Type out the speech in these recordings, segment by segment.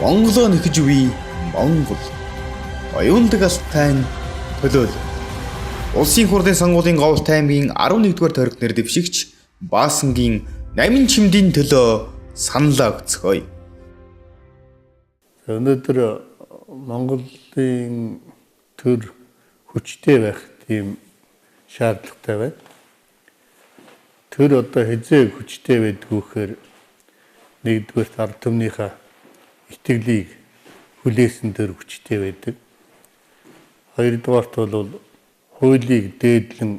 Монголоо нэхэж үе Монгол. Оюундаг алтай нь төлөөл. Улсын хурлын сонгуулийн Говьт аймгийн 11-р тойрог нэр дэвшигч Баасангийн 8 чимдийн төлөө саналаа өгцгөөе. Өнөөдөр Монголын төр хүчтэй байх тийм шаардлагатай байна. Тэр одоо хязээ хүчтэй байдгүй гэхээр нэгдүгээр ард түмнийхээ итгэлийг хүлээсэн төр хүчтэй байдаг. Хоёрдугаарт бол хуулийг дээдлэн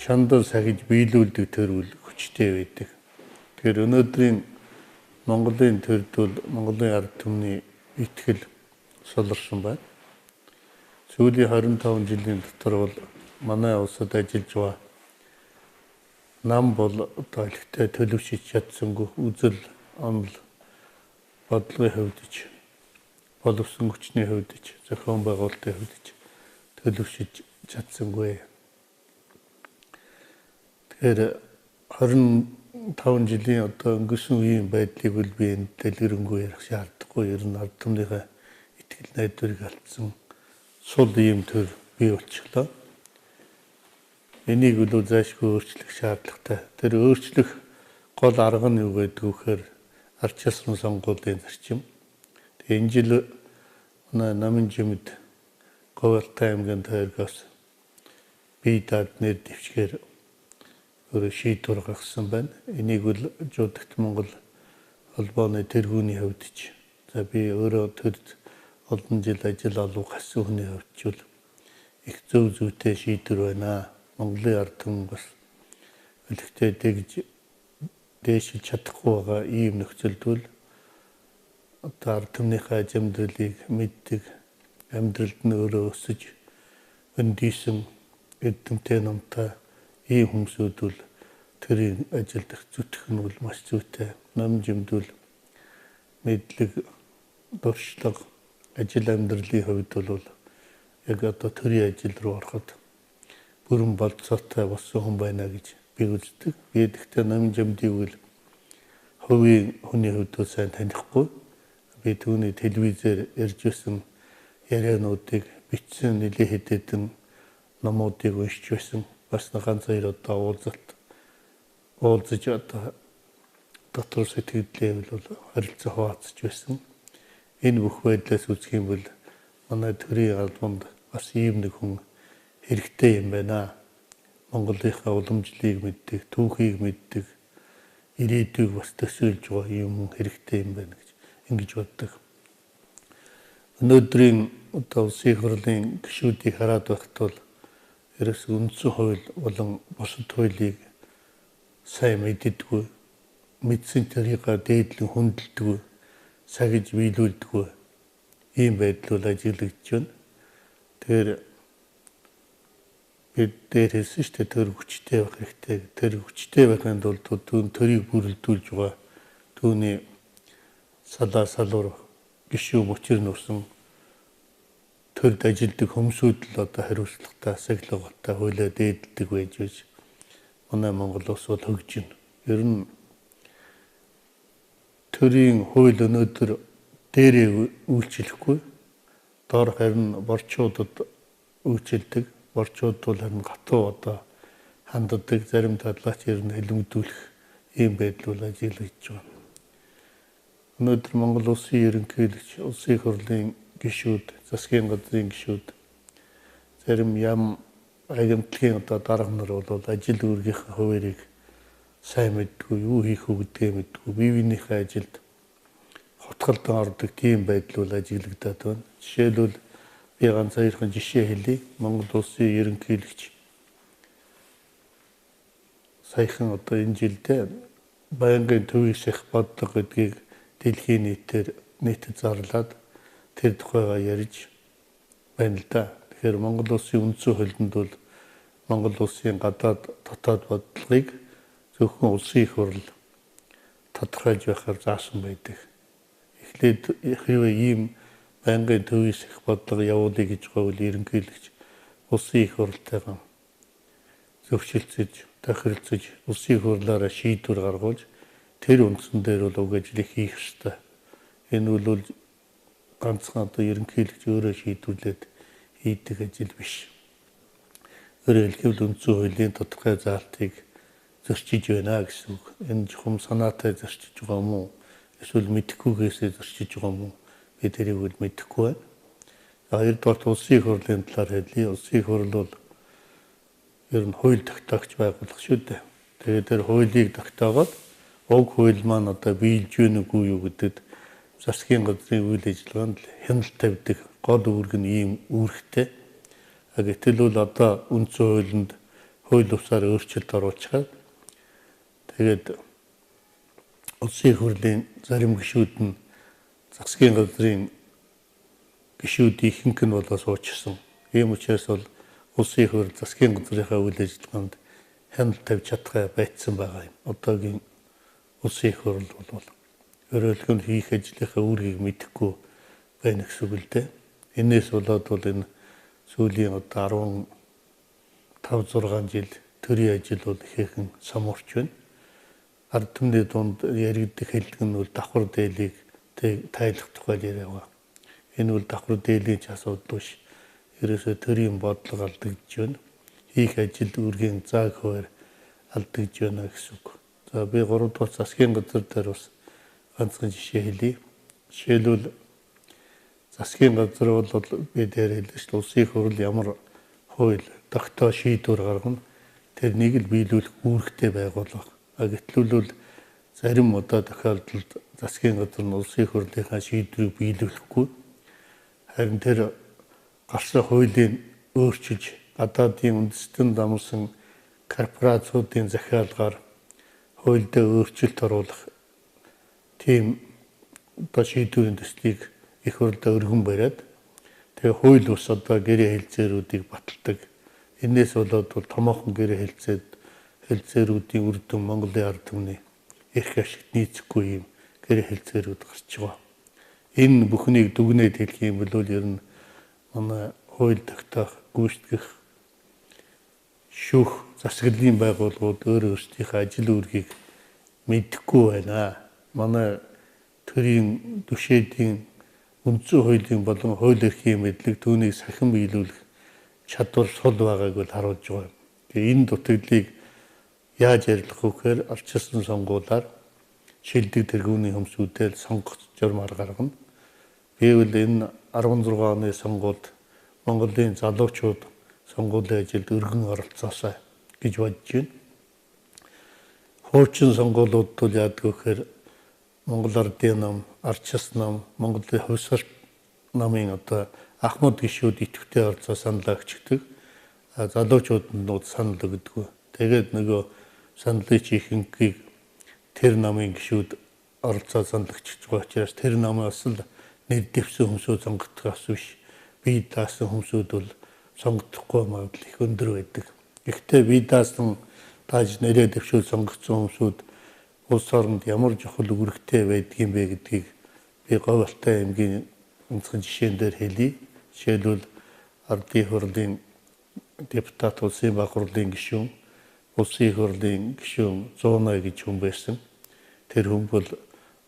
чандан сахиж биелүүлдэг төр хүчтэй байдаг. Тэгэхээр өнөөдрийн Монголын төрд бол Монголын ард түмний итгэл солирсон байна. Сүүлийн 25 жилийн дотор бол манай улсад ажиллаж байгаа нам бол одоо ихтэй төлөвшөж чадсангүй үзэл онол бодлогын хувьд ч боловсон хүчний хувьд ч зохион байгуулалтын хувьд ч төлөвшөж чадсангүй. Тэгэхээр 25 жилийн одоо өнгөрсөн үеийн байдлыг бол би энэ дэлгэрэнгүй ярих шаардлагагүй. Ер нь ард түмнийхээ итгэл найдварыг алдсан сул ийм төр бий болчихлоо. Энийг бол заашгүй өөрчлөх шаардлагатай. Тэр өөрчлөх гол арга нь юу байдгүй гэхээр арч ясны сонгуулийн зарчим. Тэгээ энэ жил манай намын жимэд Говьт аймгийн тойрогоос бие даад нэр дэвшгээр өөрө шийдвэр гаргасан байна. Энийг бол Жуудагт Монгол холбооны тэргүүний хувьд ч за би өөрөө төрд олон жил ажил олох хасан хүний хувьд ч их зөв зүйтэй шийдвэр байна. Монголын ард түмэн бас өлегтэй дэгж дээшиж чадахгүй байгаа ийм нөхцөлд бол одоо ард түмнийхээ амьдралыг мэддэг, амьдралд нь өөрөө өсөж өндийсэн эдэмтэй номтой ийм хүмүүсүүд бол тэрийн ажилд зүтгэх нь бол маш зүйтэй. Нам жимдүүл мэдлэг, дуршлаг, ажил амьдралын хувьд бол яг одоо төрийн ажил руу ороход бүрэн болцоотой болсон хүн байна гэж би үздэг. Би гэхдээ нам жимдийг бол хувийн хүний хувьд сайн танихгүй. Би түүний телевизээр ярьж байсан яриануудыг бичсэн нэлээд хэдэн номуудыг уншиж байсан. Бас ганц хоёр одоо уулзаж одоо дотор сэтгэлдээ бол харилцаа хуваалцаж байсан. Энэ бүх байдлаас үзэх юм бол манай төрийн албанд бас ийм нэг хүн хэрэгтэй юм байна. Монголынхаа уламжлалыг мэддэг, түүхийг мэддэг, ирээдүйг бас төсөөлж байгаа юм хэрэгтэй юм байна гэж ингэж боддог. Өнөөдрийн одоо улсын хурлын гишүүдийг хараад байхад бол ерөөс үндсэн хууль болон бусад хуулийг сайн мэддэггүй, мэдсэн тэрийгээ дээдлэн хүндэлдэггүй, сахиж биелүүлдэггүй ийм байдал бол ажиглагдж байна. Тэгэхээр бид дээр хэлсэн шүү дээ, төр хүчтэй байх хэрэгтэй. Тэр хүчтэй байхын тулд түүн төрийг бүрэлдүүлж байгаа түүний салаа салуур гишүүн мөчөр нурсан төрд ажилдаг хүмүүсүүд л одоо хариуцлагатай, сахилгатай хуулиа дээддэг байж байж манай Монгол улс бол хөгжинэ. Ер нь төрийн хууль өнөөдөр дээрээ үйлчлэхгүй, доор харин борчуудад үйлчилдэг. Борчууд бол харин гатуу одоо ханддаг, зарим талаач ер нь хэлмэгдүүлэх ийм байдал бол ажиглагдж байгаа. Өнөөдөр Монгол улсын ерөнхийлөгч, улсын хурлын гишүүд, засгийн газрын гишүүд, зарим ям агентлагийн одоо дарга нар бол ажил үүргийнхээ хуваарийг сайн мэдгүй, юу хийх үү гэдгээ мэдгүй, бие биенийхээ ажилд хотголдон ордог тийм байдал бол ажиглагдаад байна. Жишээлбэл би ганц хоёрхан жишээ хэлье. Монгол улсын ерөнхийлөгч саяхан одоо энэ жилдээ байнгын төвийг сах бодлого гэдгийг дэлхийн нийтэд зарлаад тэр тухайгаа ярьж байна л да. Тэгэхээр Монгол улсын үндсэн хуулинд бол Монгол улсын гадаад дотоод бодлогыг зөвхөн улсын их хурл тодорхойлж байхаар заасан байдаг. Эхлээд хэрвээ ийм байнгын төвийн сах бодлого явуулъя гэж байвал ерөнхийлөгч улсын их хурлтайгаа зөвшөлдсөж, тохиролцож, улсын их хурлаараа шийдвэр гаргуулж тэр үндсэн дээр бол уг ажлыг хийх ёстой. Энэ бол ганцхан одоо ерөнхийлөгч өөрөө шийдвэрлээд хийдэг ажил биш. Өөрөөр хэлбэл үндсэн хуулийн тодорхой заалтыг зөрчиж байна гэсэн үг. Энэ чухам санаатай зөрчиж байгаа юм уу? Эсвэл мэдэхгүйгээсээ зөрчиж байгаа юм уу? Би тэрийг бол мэдэхгүй байна. Хоёрдугаар улсын их хурлын талаар хэлье. Улсын их хурл бол ер нь хууль тогтоогч байгууллага шүү дээ. Тэгээд тэр хуулийг тогтоогоод уг хууль маань одоо биелж гэнэ үгүй юу гэдэгт засгийн газрын үйл ажиллагаанд хяналт тавьдаг гол үүрэг нь ийм үүрэгтэй. Гэтэл бол одоо үндсэн хуулинд хууль бусаар өөрчлөлт оруулчихад тэгээд улсын их хурлын зарим гишүүд нь засгийн газрын гишүүд ихэнх нь болоо суучсан. Ийм учраас бол улсын их хурл засгийн газрынхаа үйл ажиллагаанд хяналт тавьж чадхаа байцсан байгаа юм. Одоогийн улсын их хурл бол өөрөөр хэлбэл хийх ажлынхаа үүргийг мэдэхгүй байна гэсэн үг л дээ. Энээс болоод бол энэ сүүлийн одоо 15-6 жил төрийн ажил бол ихээхэн самуурч байна. Ард түмний дунд яригддаг хэлдэг нь бол давхар дээлийг тайлах тухай яриа байгаа. Энэ бол давхар дээлийн ч асуудал биш. Ерөөсөө төрийн бодлого алдагдж байна. Хийх ажил үүргийн зааг хуваар алдагдж байна гэсэн үг. За би 3 дугаар засгийн газар дээр бас ганцхан жишээ хэлье. Жишээлбэл засгийн газар бол би дээр хэлсэн шүү дээ. Улсын их хурл ямар хууль тогтоо шийдвэр гаргана тэрнийг л биелүүлэх үүрэгтэй байгууллага. Гэтэл бол зарим одоо тохиолдолд засгийн газар нь улсын их хурлынхаа шийдвэрийг биелүүлэхгүй. Харин тэр гарсан хуулийг өөрчилж гадаадын үндэстэн дамсан корпорациудын захиалгаар хуульд өөрчлөлт оруулах тийм одоо шийдвэрийн төслийг их хурлд өргөн бариад тэгээ хууль бус одоо гэрээ хэлцээрүүдийг баталдаг. Энээс болоод бол томоохон гэрээ хэлцээрүүдийн үр дүн Монголын ард түмний эрх ашигт нийцэхгүй юм гэрээ хэлцээрүүд гарч байгаа. Энэ бүхнийг дүгнээд хэлэх юм бол ер нь манай хууль тогтоох, гүйцэтгэх, шүүх, засаглалын байгууллагууд өөр өөрсдийнхээ ажил үүргийг мэдэхгүй байна. Манай төрийн түшээдийн үндсэн хуулийн болон хууль эрхийн мэдлэг түүнийг сахин биелүүлэх чадвар сул байгааг бол харуулж байгаа. Тэгээ энэ дутагдлыг яаж ярилцах вэ гэхээр алчилсан сонгуулиар шилдэг тэргүүний хөмсгүүдээр сонгох журмаар гаргана. Би бол энэ 16 оны сонгуульд Монголын залуучууд сонгуулийн ажилд өргөн оролцоосаа гэж бодож байна. Хуучин сонгуулиуд бол яадаг вэ гэхээр Монгол Ардын нам, Арчис нам, Монголын хувьсгалт намын одоо ахмад гишүүд идэвхтэй оролцоо санал өгчдөг. Залуучууд нь санал өгдөггүй. Тэгээд нөгөө саналын ихэнхийг тэр намын гишүүд оролцоо санал өгч байгаа учраас тэр намаас л нэр дэвсэн хүмүүсүүд сонгогдохоос биш. Бие даасан хүмүүсүүд бол сонгогдохгүй магадлал их өндөр байдаг. Гэхдээ бие даасан тааж нэрээ дэвшүүл сонгогдсон хүмүүсүүд улс оронд ямар чухал үүрэгтэй байдгийм бэ гэдгийг би Говьалтай аймгийн онцгой жишээн дээр хэлье. Жишээлбэл Ардын хурлын депутат, улсын баг хурлын гишүүн, улсын их хурлын гишүүн 108 гэж хүн байсан. Тэр хүн бол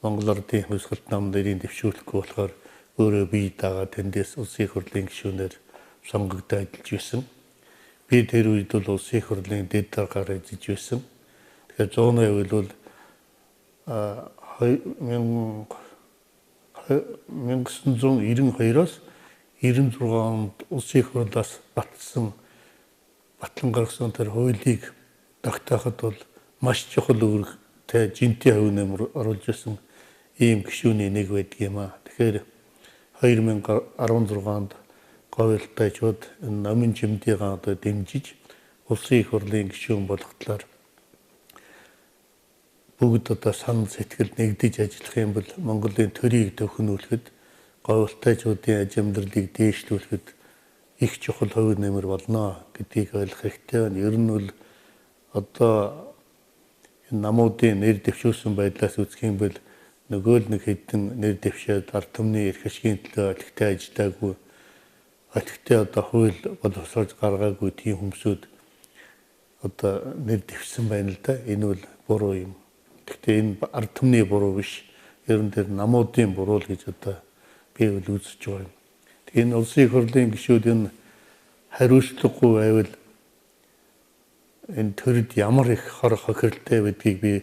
Монгол Ардын хувьсгалт нам нэрийг дэвшүүлэхгүй болохоор өөрөө бие дагаад тэндээс улсын их хурлын гишүүнээр сонгогдоод ажиллаж байсан. Би тэр үед бол улсын их хурлын дэд даргаар ажиллаж байсан. Тэгэхээр 108 бол 1992-оос 96 онд улсын их хурлаас батлан гаргасан тэр хуулийг тогтооход бол маш чухал үүрэгтэй жинтийн хувь нэмэр оруулж байсан ийм гишүүний нэг байдаг юм аа. Тэгэхээр 2016 онд Говьалтайчууд энэ намын жимдийг одоо дэмжиж улсын их хурлын гишүүн болгохлоор бүгд одоо санал сэтгэл нэгдэж ажиллах юм бол Монголын төрийг төвхнүүлэхэд Говьалтайчуудын аж амьдралыг дээшлүүлэхэд их чухал хувь нэмэр болно гэдгийг ойлгох хэрэгтэй байна. Ер нь бол одоо энэ намуудын нэр дэвшүүлсэн байдлаас үзэх юм бол нөгөө л нэг хэдэн нэр дэвшээд ард түмний эрх ашигын төлөө олигтой ажиллаагүй, олигтой одоо хууль боловсруулж гаргаагүй тийм хүмүүсүүд одоо нэр дэвшсэн байна л да. Энэ бол буруу юм. Гэхдээ энэ ард түмний буруу биш. тэрэн дээр намуудын буруул гэж одоо би үзэж байгаа юм. Энэ улсын их хурлын гишүүд энэ хариуцлагагүй байвал энэ төрд ямар их хор хохиролтой байдгийг би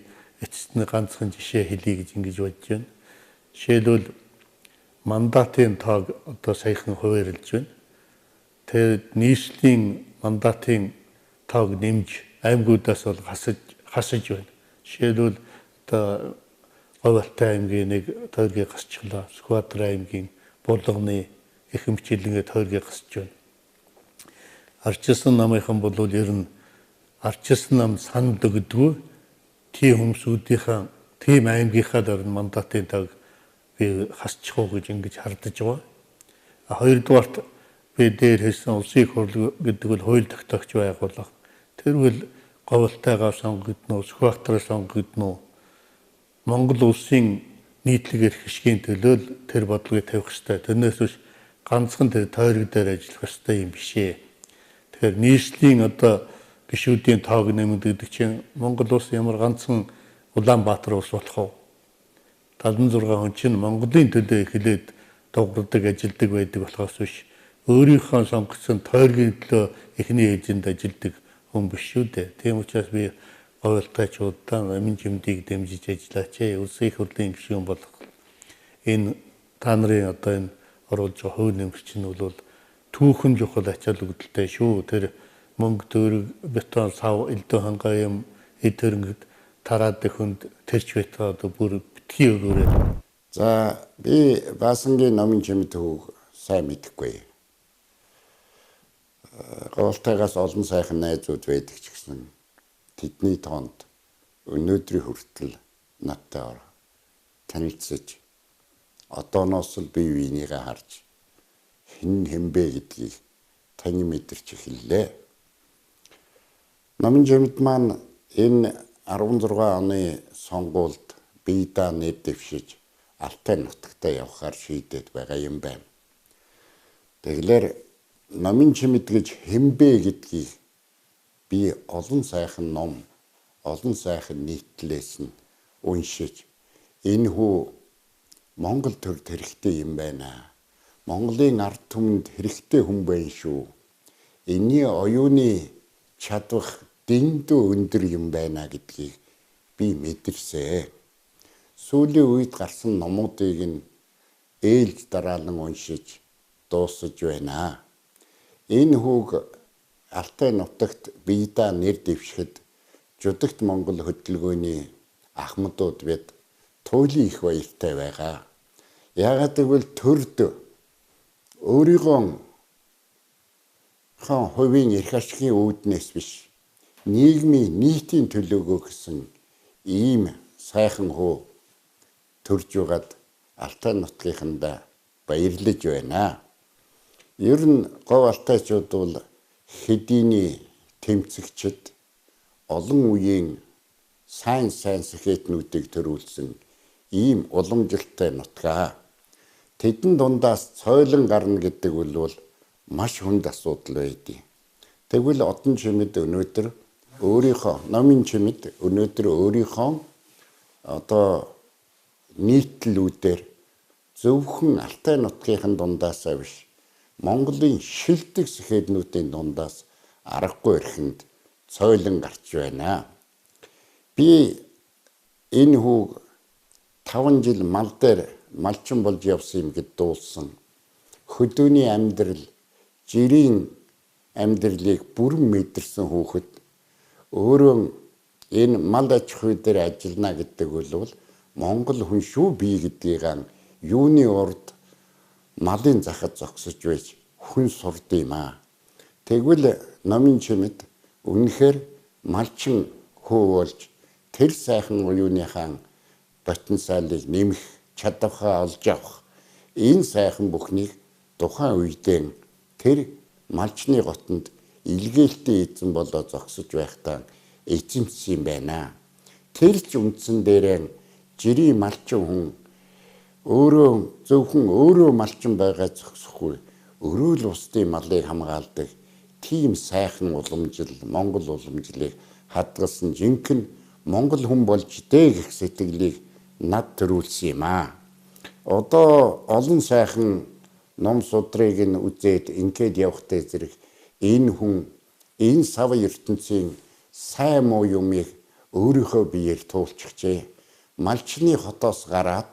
эцэст нь ганцхан жишээ хэлье гэж ингэж бодож байна. Жишээлбэл мандатын тоог одоо саяхан хуваарлж байна. Тэр нийслэлийн мандатын тоог нэмж аймагуудаас бол хасаж байна. Жишээлбэл одоо Говьалтай аймгийн нэг тойргийг гасчлаа. Сүхбаатар аймгийн Булганы их хэмжээлгээ тойргийг гасч байна. Арчилсан намынхан бол ер нь арчилсан нам санд өгдөггүй тийм хүмүүсийнхаа тийм аймгийнхаа дөрн мандатын тоог би хасчих уу гэж ингэж хардаж байгаа. Хоёрдугаарт би дээр хэлсэн улсын их хурл гэдэг нь хууль тогтоогч байгууллага. Тэр үл Говьалтайгаа сонгогдно, Сүхбаатараа сонгогдно. Монгол улсын нийтлэг эрх хишгийн төлөө тэр бодлогыг тавих ёстой. Тэрнээс биш ганцхан тэр тойрог дээр ажиллах ёстой юм бишээ. Тэгэхээр нийслэлийн одоо гишүүдийн тоог нэмэгдэх чинь Монгол улс ямар ганцхан Улаанбаатар улс болох вэ? 76 хүн чинь Монголын төлөө эхлээд дуурдаг, ажилдаг байдаг болохоос биш өөрийнхөө сонгогдсон тойргийн төлөө эхний эзэнд ажилдаг хүн биш шүү дээ. Тийм учраас би Говьалтайчуудаа намын жимдийг дэмжиж ажиллаач. Улсын их хурлын гишүүн болох энэ та нарын одоо энэ оруулж байгаа хууль нэмэгч нь бол түүхэн чухал ачаал өгдөлтэй шүү. Тэр мөнгө төгрөг, бетон, сав, элдв хангай юм эд хөрөнгөд тараад хүнд тэрч байтгаа одоо бүр битгий өгөөрэй. За би Баасангийн номын чимэд төвөг сайн мэдэхгүй. Говьалтайгаас олон сайхан найзууд байдаг ч гэсэн тэдний тоонд өнөөдрийн хүртэл надтай танилцж одооноос л бие биенийгээ харж хэн хэмбэ гэдгийг тань мэдэрч эхэллээ. Номын жимэд маань энэ 16 оны сонгуульд биедээ нэр дэвшиж Алтай нутагтаа явахаар шийдээд байгаа юм байна. Тэгэлэр номын чимэд гэж хэмбэ гэдгийг би олон сайхан ном, олон сайхан нийтлэлээс нь уншиж энэ хүү Монгол төрд хэрэгтэй юм байна. Монголын ард түмэнд хэрэгтэй хүн байна шүү. Энийн оюуны чадвах дэндүү өндөр юм байна гэдгийг би мэдэрсэ. Сүүлийн үед гарсан номуудыг нь ээлж дараалан уншиж дуусаж байна. Энэ хүүг Алтай нутагт биедээ нэр дэвшихэд Жудагт Монгол хөтөлбөрийн ахмадууд бид туйлын их баяртай байгаа. Яагаад гэвэл төрд өөрийнхөө хувийн эрх ашигын үүднээс биш нийгмийн нийтийн төлөөгөө гэсэн ийм сайхан хөө төрж байгаад Алтай нутгийнхандаа баярлаж байна. Ер нь Говьалтайчууд бол хэдийний тэмцэгчд олон үеийн сайн сэхэтнүүдийг төрүүлсэн ийм уламжилтай нутгаа. Тэдэн дундаас цойлон гарна гэдэг бол маш хүнд асуудал байдیں۔ Тэгвэл одон чимэд өнөөдөр өөрийнхөө номын чимэд өнөөдөр өөрийнхөө одоо нийтлэлүүдээр зөвхөн Алтай нутгийнхын дундаасаа биш Монголын шилдэг сэхэтнүүдийн дундаас аргагүй эрхэнд цойлон гарч байна. Би энэ хүүг 5 жил мал дээр малчин болж явсан юм гэд дуулсан. Хөдөөний амьдрал, жирийн амьдралыг бүрэн мэдэрсэн хүүхэд өөрөө энэ мал аж ахуй дээр ажиллана гэдэг бол Монгол хүн шүү би гэдгийг юуны урд малын захад зогсож байж хүн сурд юм аа. Тэгвэл номын чимэд үнэхээр малчин хөө болж тэр сайхан уюуныхаа потенциалыг нэмэх чадвараа олж авах энэ сайхан бүхнийг тухайн үедээ тэр малчны готонд илгээлтийн эзэн болоо зогсож байхдаа эзэмсэн юм байна. Тэр ч үндсэн дээрээ жирийн малчин хүн өөрөө зөвхөн өөрөө малчин байгаа зогсохгүй өөрөө л бусдын малыг хамгаалдаг тийм сайхан уламжил Монгол уламжлыг хадгалсан жинхэнэ Монгол хүн болж дээ гэх сэтгэлийг над төрүүлсэн юм аа. Одоо олон сайхан ном судрыг нь үзээд ингээд явахтай зэрэг энэ хүн энэ сав ертөнцийн сайн муу юмыг өөрийнхөө биеэр туулчихжээ. Малчны хотоос гараад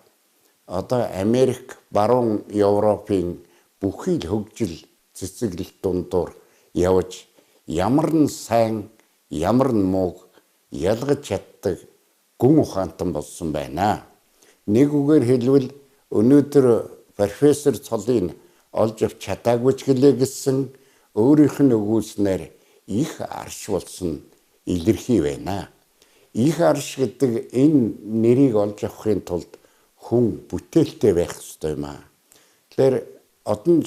одоо Америк, баруун Европын бүхий л хөгжил цэцэглэлт дундуур явж ямар нь сайн, ямар нь мууг ялгаж чаддаг гүн ухаантан болсон байна. Нэг үгээр хэлбэл өнөөдөр профессор Цолын олж авч чадаагүй ч гэлээ гэсэн өөрийнх нь өгүүлснээр их арш болсон илэрхий байна. Их арш гэдэг энэ нэрийг олж авахын тулд хүн бүтээлтэй байх ёстой юм аа. Тэгэхээр одон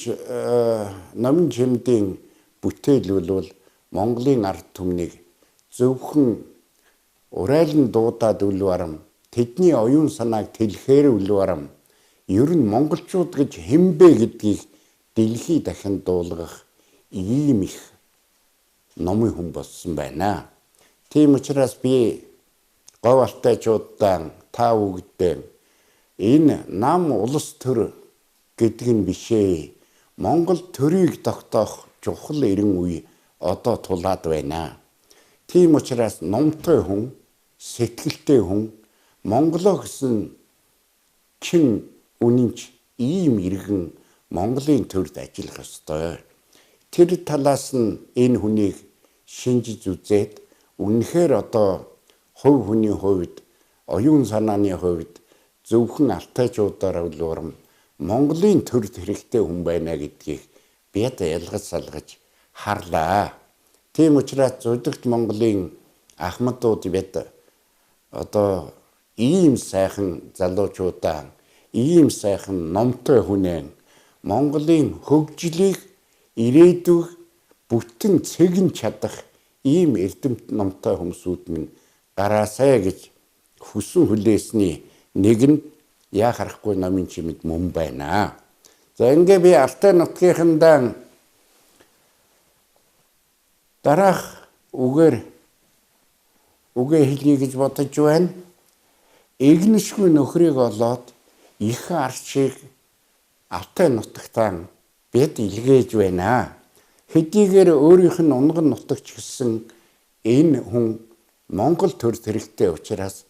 номын жимдийн бүтээл бол Монголын ард түмнийг зөвхөн урайлан дуудаад үл барам, тэдний оюун санааг тэлхээр үл барам, ер нь монголчууд гэж хэмбэ гэдгийг дэлхий дахин дуулгах ийм их номын хүн болсон байна. Тийм учраас би говь алтайчуудаа та бүгдээ энэ нам улс төр гэдэг нь бишээ. Монгол төрийг тогтоох чухал эрен үе одоо тулаад байна. Тийм учраас номтой хүн, сэтгэлтэй хүн, Монголоо гэсэн чин үнэнч ийм иргэн Монголын төрд ажиллах ёстой. Тэр талаас нь энэ хүнийг шинжиж үзээд үнэхээр одоо хувь хүний хувьд, оюун санааны хувьд зөвхөн алтайчуудаараа үлвэрм Монголын төрд хэрэгтэй хүн байна гэдгийг би ялгаж салгаж харлаа. Тийм учраас Зудагт Монголын ахмадууд бид одоо ийм сайхан залуучуудаа, ийм сайхан номтой хүнээ Монголын хөгжлийг ирээдүйг бүтэн цэгэн чадах ийм эрдэмт номтой хүмүүсүүд минь гараасай гэж хүсэн хүлээсний нэг нь яа харахгүй номын чимэд мөн байна. За ингээ би Алтай нутгийнхандаа дараах үгээр хэлье гэж бодож байна. Игнэшгүй нөхрийг олоод их арчийг Алтай нутагтаа бид илгээж байна. Хэдийгээр өөрийнх нь унган нутагч гэсэн энэ хүн Монгол төрд хэрэгтэй учраас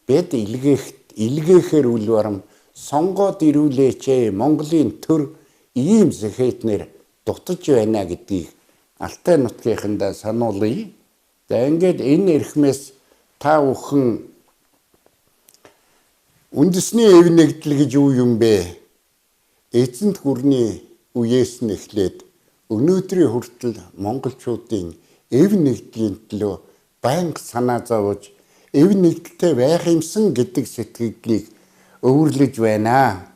бид илгээхээр үл барам сонгоод ирүүлээч Монголын төр ийм сэхэтнэр дутаж байна гэдгийг Алтай нутгийнхандаа сануулъя. За ингээд энэ эрхмээс та бүхэн үндэсний эв нэгдэл гэж юу юм бэ? Эзэнт гүрний үеэс нь эхлээд өнөөдрийн хүртэл монголчуудын эв нэгдлийн төлөө байнга санаа зовж эв нэгдэлтэй байх юмсан гэдэг сэтгэлийг өвөрлөж байна.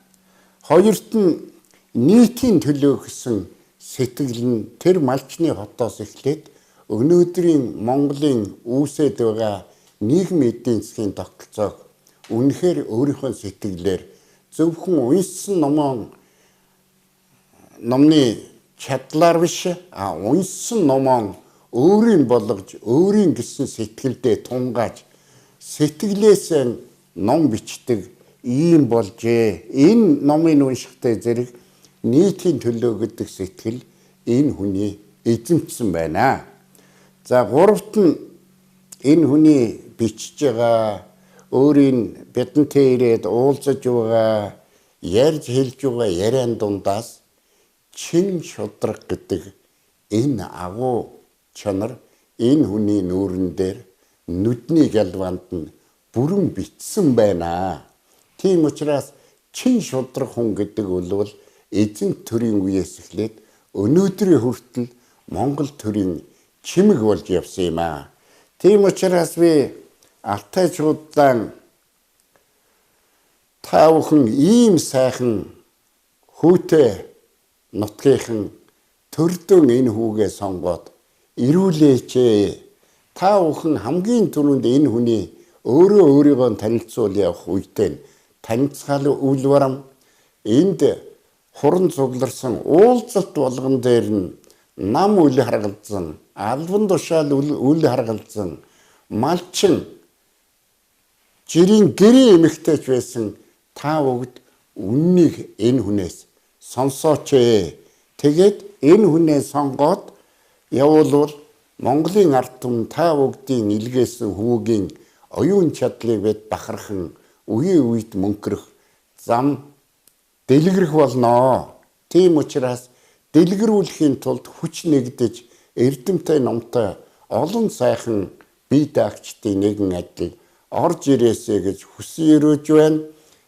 Хоёрт нь нийтийн төлөө гэсэн сэтгэл нь тэр малчны хотоос эхлээд өнөөдрийн Монголын үүсэд байгаа нийгмийн эдийн засгийн тогтолцоог үнэхээр өөрийнхөө сэтгэлээр зөвхөн уншсан номны чадлаар биш уншсан номоо өөрийн болгож өөрийн гэсэн сэтгэлдээ тунгааж сэтгэлээс ном бичдэг ийм болжээ. Энэ номын уншихтай зэрэг нийтийн төлөө гэдэг сэтгэл энэ хүний эзэмсэн байна. За гуравт нь энэ хүний бичиж байгаа өөрийн бидэнтэй ирээд уулзаж байгаа ярьж хэлж байгаа яриан дундаас чин шудраг гэдэг энэ агуу чанар энэ хүний нүүрэн дээр нүдний галванд нь бүрэн битсэн байна. Тийм учраас чин шудраг хүн гэдэг бол эзэнт төрийн үеэс эхлээд өнөөдрийн хүртэл Монгол төрийн чимэг болж явсан юм аа. Тийм учраас би алтайчуудаа та бүхэн ийм сайхан хүүтэй нутгийнхан төрдөн энэ хүүгээ сонгоод ирүүлээч. Та бүхэн хамгийн түрүүнд энэ хүний өөрийгөө танилцуул явах үедээ танилцгаал үл барам энд хуран цугларсан уулзалт болгон дээр нь нам үл харгалзан, албан тушаал үл харгалзан, малчин жирийн гэрээ эмэгтэйч байсан та бүгд үннийг энэ хүнээс сонсооч ээ. Тэгээд энэ хүнээ сонгоод явуулвал Монголын ард түмэн та бүгдийн илгээсэн хүмүүгийн оюун чадлыг бид бахархан үеийн үед мөнхрөх зам дэлгэрэх болно. Тийм учраас дэлгэрүүлэхийн тулд хүч нэгдэж эрдэмтэй номтой олон сайхан бие даагчдын нэгэн адил орж ирээсэй гэж хүсэн өрөөж байна.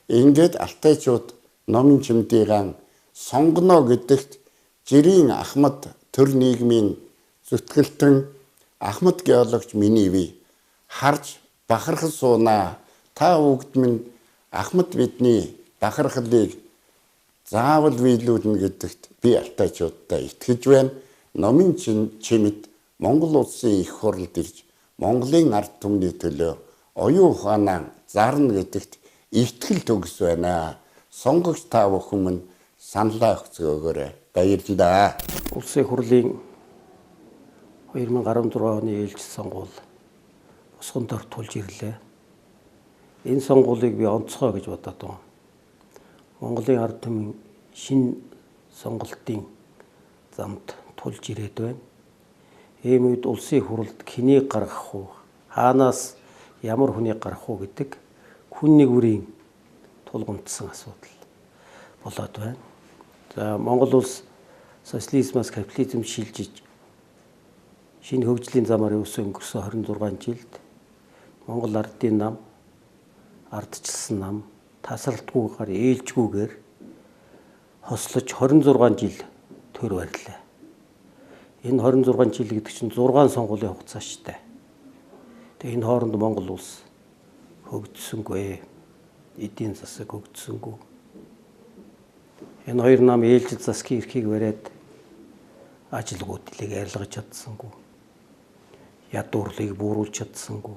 Ингээд алтайчууд номын чимдийн сонгоно гэдэгт жирийн Ахмад төр нийгмийн зүтгэлтэн Ахмад геологч миний бие харж бахархан суунаа. Та бүгд минь Ахмад бидний бахархлыг заавал биелүүлнэ гэдэгт би алтайчуудтай итгэж байна. Номын чимэд Монгол улсын их хурлд ирж Монголын ард түмний төлөө оюун ухаанаа зарна гэдэгт итгэл төгс байна. Сонгогч та бүхэн минь саналаа өгцөөгөөрэй. Баярлалаа. Улсын хурлын 2016 оны ээлжид сонгуул босгон дор тулж ирлээ. Энэ сонгуулийг би онцгой гэж бодоод байна. Монголын ард түмэн шинэ сонголтын замд тулж ирээд байна. Ийм үед улсын хурлд хэнийг гаргах уу, хаанаас ямар хүнийг гаргах уу гэдэг хүн нэг бүрийн тулгымдсан асуудал болоод байна. За Монгол улс социализмаас капитализм шилжиж шинэ хөгжлийн замаар явсан өнгөрсөн 26 жилд Монгол ардын нам, ардчилсан нам тасралтгүйгээр ээлжгүйгээр хослож 26 жил төр барьлаа. Энэ 26 жил гэдэг чинь 6 сонгуулийн хугацаа шүү дээ. Тэгээ энэ хооронд Монгол улс хөгжсөнгүй, эдийн засаг хөгжсөнгүй. Энэ хоёр нам ээлжид засгийн эрхийг бариад ажилгүйдлийг арилгаж чадсангүй. Ядуурлыг бууруулж чадсангүй.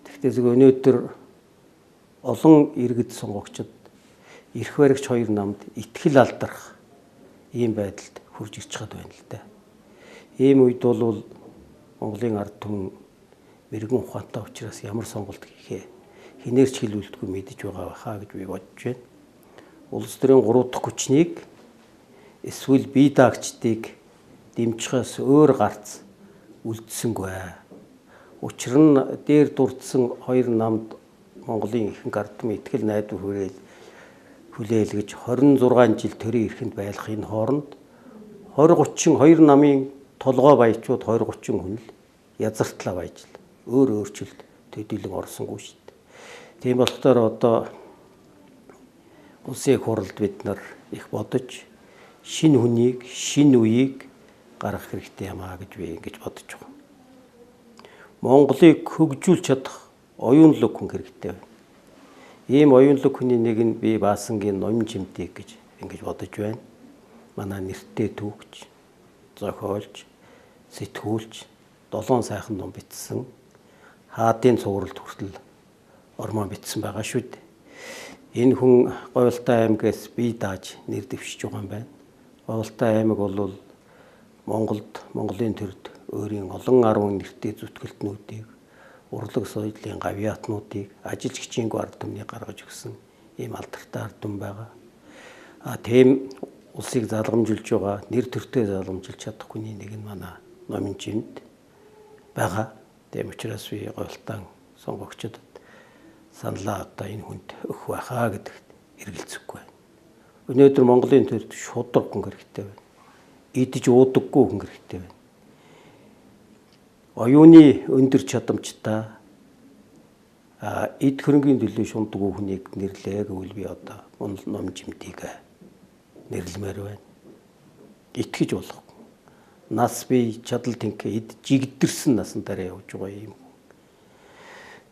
Тэгтээ өнөөдөр олон иргэд сонгогчид эрх баригч хоёр намд итгэл алдрах ийм байдалд хүрж ирж чад байна л да. Ийм үед бол Монголын ард түмэн мэрэгэн ухаантай учраас ямар сонголт хийхээ хинээрч хэлүүлдэггүй мэдэж байгаа хаа гэж би бодож байна. Улс төрийн 3 дахь хүчнийг эсвэл бие даагчдыг дэмжихээс өөр гарц үлдсэнгүй. Учир нь дээр дурдсан хоёр намд Монголын ихэнх ард түмэн итгэл найдвар хүлээлгэж 26 жил төрийн эрхэнд байлах энэ хооронд 20-30 хоёр намын толгой баячууд 20-30 хүн л язартлаа байж л өөр өөрчлөлт төдийлөн орсонгүй шүү дээ. Тийм болохоор одоо улсын хурлд бид нар их бодож шинэ хүнийг, шинэ үеийг гаргах хэрэгтэй юмаа гэж би ингэж бодож байгаа. Монголыг хөгжүүлж чадах оюунлог хүн хэрэгтэй байна. Ийм оюунлог хүний нэг нь би Баасангийн номын чимдэг гэж ингэж бодож байна. Манай нэртэй түүхч, зохиолч, сэтгүүлч 7 сайхан ном бичсэн. Хаадын цувралд хүртэл ормоо бичсэн байгаа шүү дээ. Энэ хүн Говьлтай аймгаас бие дааж нэр дэвшиж байгаа юм байна. Говьлтай аймаг бол Монголын төрд өөрийн олон 10 нэртэй зүтгэлтнүүдийг, урлаг соёлын гавьяатнуудыг ажиллаж хичээнгүй ард түмний гаргаж өгсөн ийм алдартай ард түмэн байгаа. Тийм улсыг залгамжилж байгаа, нэр төртөө залгамжилж чадах хүний нэг нь манай номын чимд байгаа. Тийм учраас би Говьлтан сонгогчдод саналаа одоо энэ хүнд өгөх байхаа гэдэгт эргэлзэхгүй байна. Өнөөдөр Монголын төрд шудраг хүн хэрэгтэй байна. Идэж уудаггүй хүн хэрэгтэй байна. Оюуны өндөр чадамжтай эд хөрөнгийн төлөө шундаггүй хүнийг нэрлэе гэвэл би одоо ном чимдийг нэрлэмээр байна. Итгэж болохгүй. Нас бие чадал тэнхээ эд жигдэрсэн насан дараа явж байгаа юм.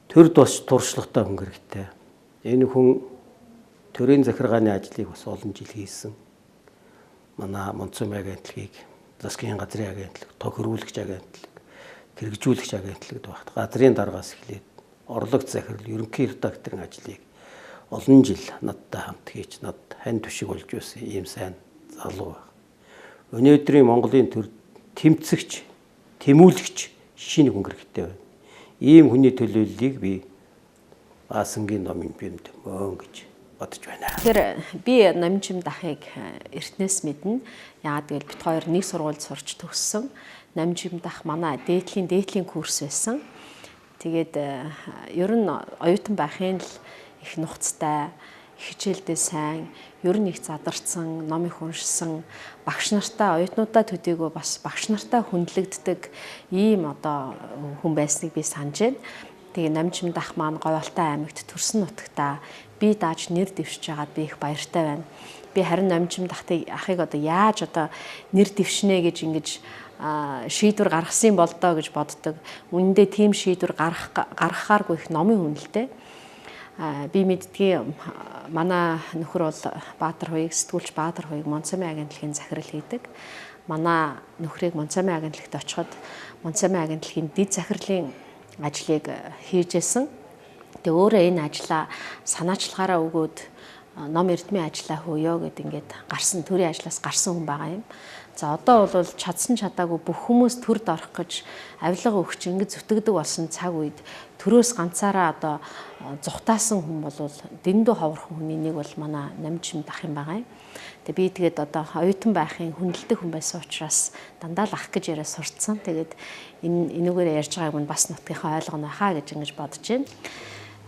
Төрд бас туршлагатай хүн хэрэгтэй. Энэ хүн төрийн захиргааны ажлыг бас олон жил хийсэн. Манай Монцом агентлагийг, засгийн газрын агентлаг, тохируулагч агентлаг, хэрэгжүүлэгч агентлагд багт газрын даргаас эхлээд орлогч захирал, ерөнхий редакторын ажлыг олон жил надтай хамт хийж над хань түшиг болж байсан ийм сайн залуу баг. Өнөөдрийн Монголын төр тэмцэгч, тэмүүлэгч шинэ хүн хэрэгтэй байна. Ийм хүний төлөөллийг би Баасангийн номын бимд мөн гэж бодож байна. Тэгэхээр би Номжим дахыг эртнээс мэднэ. Яагаад гэвэл бид хоёр нэг сургуульд сурч төгссөн. Номжим дах манай дээдлийн курс байсан. Тэгээд ер нь оюутан байхын л их нухацтай, хичээлдээ сайн, ер нь их задарсан, ном их уншсан, багш нартай оюутнуудаа төдийгүй бас багш нартай хүндлэгддэг ийм одоо хүн байсныг би санаж байна. Тэгээ Номжим дах маань Говьалтай аймагт Төрсөн нутагтаа би дааж нэр дэвшиж байгаад би их баяртай байна. Би харин Номжим дахыг одоо яаж одоо нэр дэвшнэ гэж ингэж шийдвэр гаргасан болдоо гэж боддог. Үнэндээ тийм шийдвэр гаргахааргүй их номын үнэлтэй. Би мэддгийг манай нөхөр бол Баатар хуйг, сэтгүүлч Баатар хуйг Монцамын агентлагийн захирал хийдэг. Манай нөхрийг Монцамын агентлагт очиход Монцамын агентлагийн дэд захирлын ажлыг хийжсэн. Тэгээ өөрөө энэ ажлаа санаачлагаараа өгөөд ном эрдмийн ажлаа хөөё гэд ингээд гарсан төрийн ажлаас гарсан хүн байгаа юм. За одоо бол чадсан чадаагүй бүх хүмүүс төрд орох гэж авилга өгч ингээд зүтгэдэг болсон цаг үед төрөөс ганцаараа одоо зүхтаасан хүн бол дэндүү ховорхон хүний нэг бол манай Номжим дах юм байгаа юм. Тэгээ би тэгээд одоо оюутан байхын хүндэлдэг хүн байсан учраас дандаа л ах гэж яриа сурцсан. Тэгээд энэгээр ярьж байгааг нь бас нутгийнхаа ойлгоно хаа гэж ингэж бодож байна.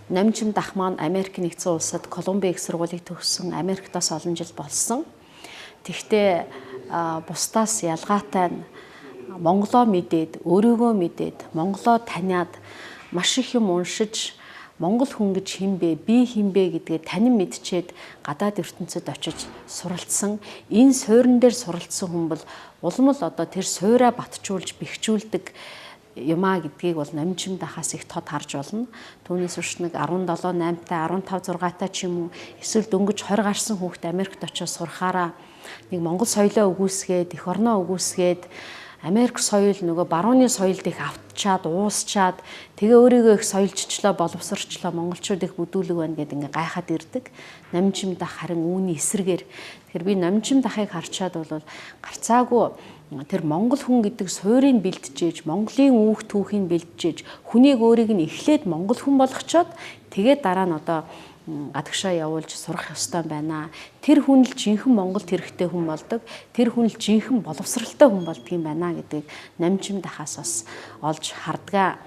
Номжим дах маань Америк нэгдсэн улсад Колумби их сургуулийг төгссөн, Америктаас олон жил болсон. Тэгтээ бусдаас ялгаатай нь Монголоо мэдээд, өөрийгөө мэдээд, Монголоо таниад маш их юм уншиж Монгол хүн гэж хинбэ, би хинбэ гэдгээ танин мэдчихэд гадаад ертөнцид очиж суралцсан. Энэ суурин дээр суралцсан хүн бол улам л одоо тэр суураа батжуулж, бэхжүүлдэг юмаа гэдгийг бол Номжим дахаас их тод харж болно. Түүнээс биш нэг 17, 8-тай, 15, 6-тай ч юм уу эсвэл дөнгөж 20 гарсан хүүхэд Америкт очиж сурахаараа нэг Монгол соёлоо үгүйсгээд, эх орноо үгүйсгээд Америк соёл нөгөө барууны соёлд их автчаад, уусчаад тэгээ өөрийгөө их соёлжчлоо, боловсрчлоо, монголчууд их бүдүүлэг байна гэдэг ингээ гайхаад ирдэг. Номжим дах харин үүний эсрэгээр. Тэгэхээр би Номжим дахыг харчаад бол гарцаагүй тэр монгол хүн гэдэг суурийг бэлтжээж, Монголын үүх түүхийг бэлтжээж, хүнийг өөрийг нь эхлээд монгол хүн болгочоод тэгээд дараа нь одоо гадагшаа явуулж сурах ёстой байна. Тэр хүн л жинхэнэ Монголд хэрэгтэй хүн болдог. Тэр хүн л жинхэнэ боловсралтай хүн болдгийм байна гэдгийг Номжим дахаас бас олж хардгаа.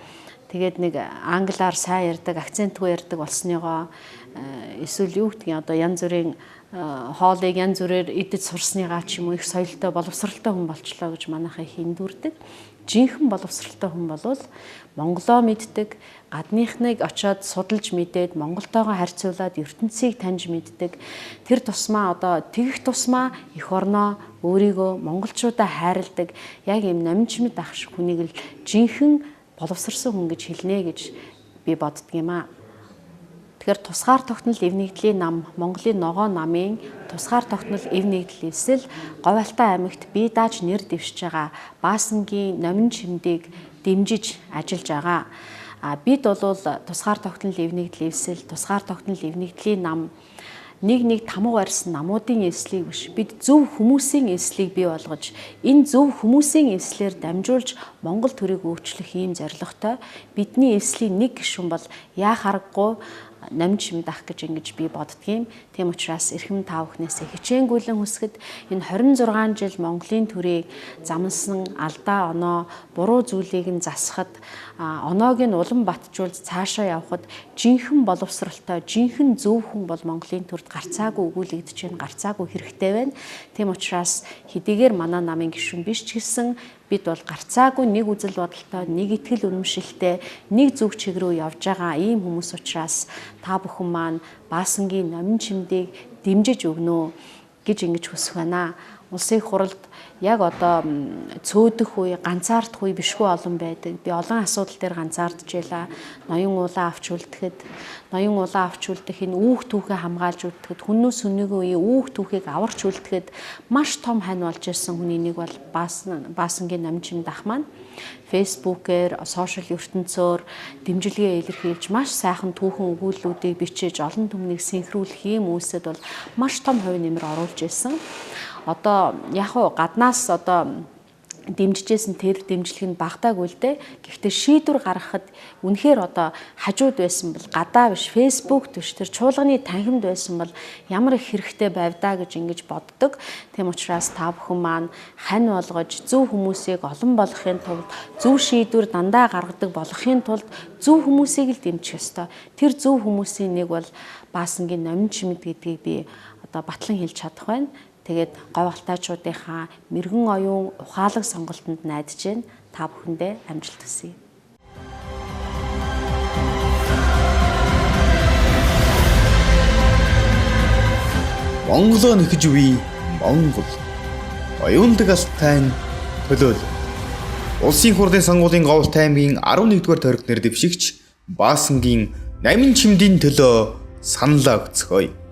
Тэгээд нэг англиар сайн ярьдаг, акцентгүй ярьдаг болсныгоо эсвэл юу гэдгийг одоо янз бүрийн хоолыг янз бүрээр идэж сурсныгаа ч юм уу их соёлтой, боловсралтай хүн болчлоо гэж манайхаа хиндүрдэг. Жинхэнэ боловсралтай хүн болвол монголоо мэддэг, гадныхныг очиод судалж мэдээд Монголтойгоо харьцуулаад ертөнцийг таньж мэддэг. Тэр тусмаа одоо тэгэх тусмаа эх орноо өөрийгөө монголчуудаа хайрладаг яг юм Номжим дах шиг хүнийг л жинхэнэ боловсрсан хүн гэж хэлнэ гэж би боддөг юм аа. Тэгэхээр тусгаар тогтнол эв нэгдлийн нам, Монголын ногоо намын тусгаар тогтнол эв нэгдэл эсэл Говьалтай аймагт бие дааж нэр дэвшиж байгаа Баасангийн Номжимдийг дэмжиж ажиллаж байгаа. Бид бол тусгаар тогтнол эв нэгдэл эсэл тусгаар тогтнол эв нэгдлийн нам нэг тамга барьсан намуудын эслийг биш, бид зөв хүмүүсийн эслийг бий болгож энэ зөв хүмүүсийн эслээр дамжуулж Монгол төрийг өөрчлөх ийм зорилготой. Бидний эслийн нэг гишүүн бол яа харахгүй Номжим дах гэж ингэж би боддгийм. Тийм учраас эрхэм та бүхнээсээ хичээнгүйлэн хүсгэд энэ 26 жил Монголын төрийг замнасан алдаа оноо, буруу зүйлийг нь засахад, оноог нь улам батжуулж цаашаа явхад жинхэнэ боловсралтай, жинхэнэ зөв хүн бол Монголын төрд гарцаагүй өгүүлэгдэж байна, гарцаагүй хэрэгтэй байна. Тийм учраас хэдийгээр манай намын гишүүн биш ч гэсэн бид бол гарцаагүй нэг үзэл бодолтой, нэг итгэл үнэмшилтэй, нэг зөв чиг рүү явж байгаа ийм хүмүүс учраас та бүхэн маань Баасангийн Номжимдийг дэмжиж өгнө гэж ингэж хүсэх байна. Улсын их хурлд яг одоо цөөдөх үе, ганцаардах үе бишгүй олон байдаг. Би олон асуудал дээр ганцаардж байла. Ноён уулаа авч үлдэхэд, ноён уулаа авч үлдэх энэ үүх түүхээ хамгаалж үлдэхэд, хүннөөс үнэгүй үе үүх түүхийг аварч үлдэхэд маш том хань болж ирсэн хүний нэг бол Баасангийн Номжим дах маань. Фэйсбүүкээр, сошиал ертөнцөөр дэмжлэгээ илэрхийлж маш сайхан түүхэн өгүүлбэрүүдийг бичиж олон түмнийг синхруулах ийм үйлсэд бол маш том хувь нэмэр оруулж ирсэн. Одоо яг уу гаднаас одоо дэмжижсэн тэр дэмжлэг нь багтаагүй л дээ. Гэхдээ шийдвэр гаргахад үнэхээр одоо хажууд байсан бол гадаа биш, фэйсбүүк биш, тэр чуулганы танхимд байсан бол ямар их хэрэгтэй байвдаа гэж ингэж боддог. Тийм учраас та бүхэн маань хань болгож зөв хүмүүсийг олон болгохын тулд, зөв шийдвэр дандаа гаргадаг болгохын тулд зөв хүмүүсийг л дэмжих ёстой. Тэр зөв хүмүүсийн нэг бол Баасангийн Номин Чимэд гэдгийг би одоо батлан хэлж чадах байна. Тэгээд говь алтайчуудынхаа мэрэгэн оюун ухаалаг сонголтод найдаж байна. Та бүхэндээ амжилт хүсье. Монголоо нэхэж үе Монгол. Оюундаг алтай нь төлөөлөл. Улсын хурлын сонгуулийн Говьт аймгийн 11-р тойрог нэр дэвшигч Баасангийн Номин Чимдийн төлөө саналаа өгцгөөе.